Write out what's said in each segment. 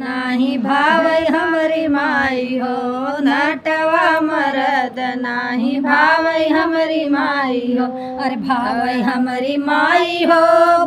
नाही भावै हमरी माई हो, नटवा मरद नाही भावै हमरी माई हो। अरे भावै हमरी माई हो,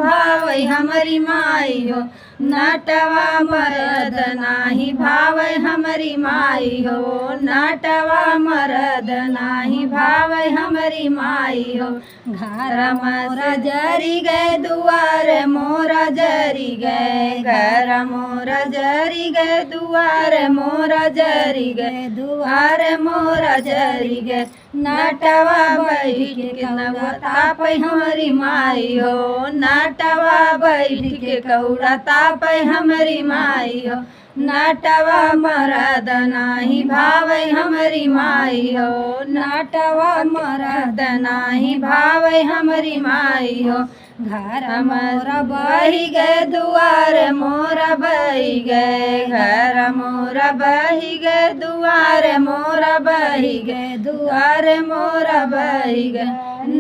भावै हमरी माई हो, नटवा मरद नाही भावै हमरी माई हो, नटवा मरद नाही भावै हमरी माई हो। घर मोरा जरी गए दुआर मोरा जरी गए, घर मोरा जरी गए दुआर मोरा जरी गए, दुआर मोरा जरी गए, नटवा बैठ के कौड़ा तापै हमरी माई हो, नटवा बैठ के कौड़ा तापै हमरी माई हो, नटवा मरद नाही भावै हमरी माई हो, नटवा मरद नाही भावै हमरी माई हो। घर मोरा बही गए दुआर मोरा बही गए, घर मोरा बही गए दुआर मोरा बही गए, दुआर मोरा बही गए,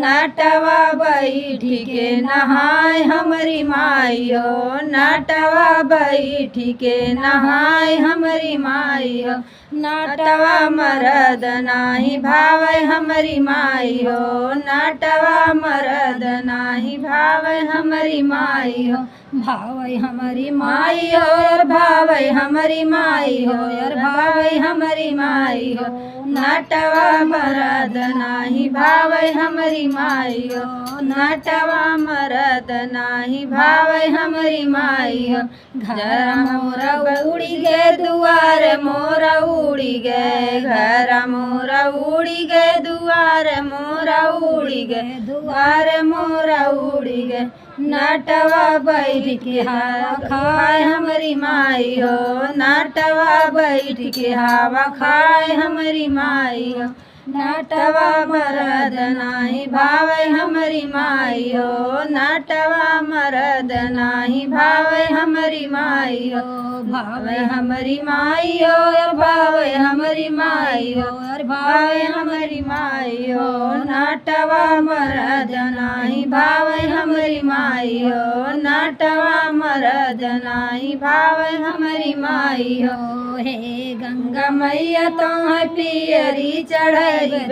नटवा बैठ के नहाय हमरी माई हो, नटवा बैठ के नहाय हमरी माई हो, नटवा मरद नाही भावै हमरी माई हो, नटवा मरद नाही भावै हमरी माई हो। भावै हमरी माई हो यार, भावै हमरी माई हो यार, भावै हमरी माई हो, नटवा मरद नाही भावै हमरी माई हो, नटवा मरद नाही भावै हमरी माई हो। घर मोरा उड़ी गए दुआर मोरा उड़ी गए, घर मोरा उड़ी गए दुआर मोरा उड़ी गए, दुआर मोरा उड़ी गए, नटवा बैठ के हवा खाए हमरी माई हो, नटवा बैठ के हवा खाए हमरी माई हो, नटवा मरद नाही भावै हमरी माई हो, नटवा मरद नाही भावै हमरी माई हो। भावै हमरी माई हो यार, भावै हमरी माई हो यार, भावै हमरी माई हो, नटवा मरद नाही भावै हमरी माई हो, नटवा मरद नाही भावै हमरी माई हो। हे गंगा मैया तोह पियरी चढ़ैब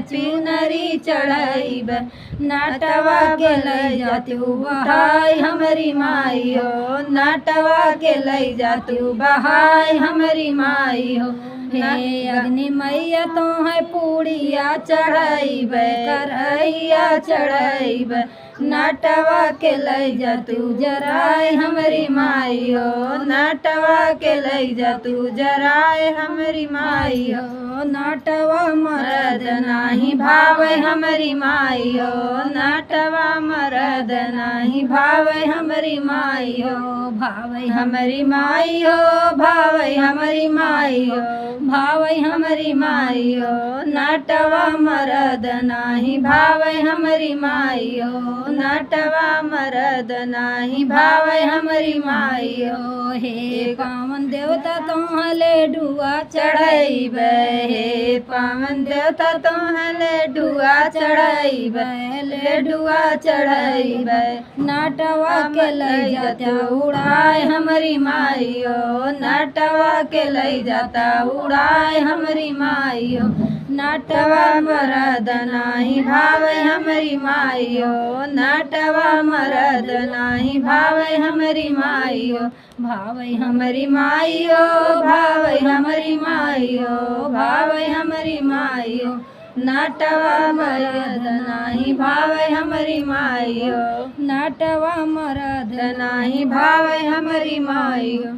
चुनरी चढ़ैब, नटवा के लई जातू बहाई हमरी माई हो, नटवा के लई जातू बहाई हमरी माई हो। हे अग्नि मैया तोह पूड़िया चढ़ैब करैया चढ़ैब, नटवा के लई जातू जराय हमरी माई हो, नटवा के लई जातू जराय हमरी माई हो, नटवा मरद नाही भावै हमरी माई हो, नटवा मरद नाही भावै हमरी माई हो। भावै हमरी माई हो, भावै हमरी माई हो, भावै हमरी माई हो, नटवा मरद नाही भावै हमरी माई हो, नटवा मरद नाही भावै हमरी माई हो। हे पावन देवता तोह लेडुआ चढ़ैब, हे पावन देवता तोह लेडुआ चढ़ैब, लेडुआ चढ़ैब, नटवा के लई जाता उड़ाए हमरी माई हो, नटवा के लई जाता उड़ाए हमरी माई हो, नटवा मरद नाही भावै हमरी माई हो, नटवा मरद नाही भावै हमरी माई हो। भावै हमरी माई हो, भावै हमरी माई हो, भावै हमरी माई हो, नटवा मरद नाही भावै हमरी माई हो, नटवा मरद नाही भावै हमरी माई हो।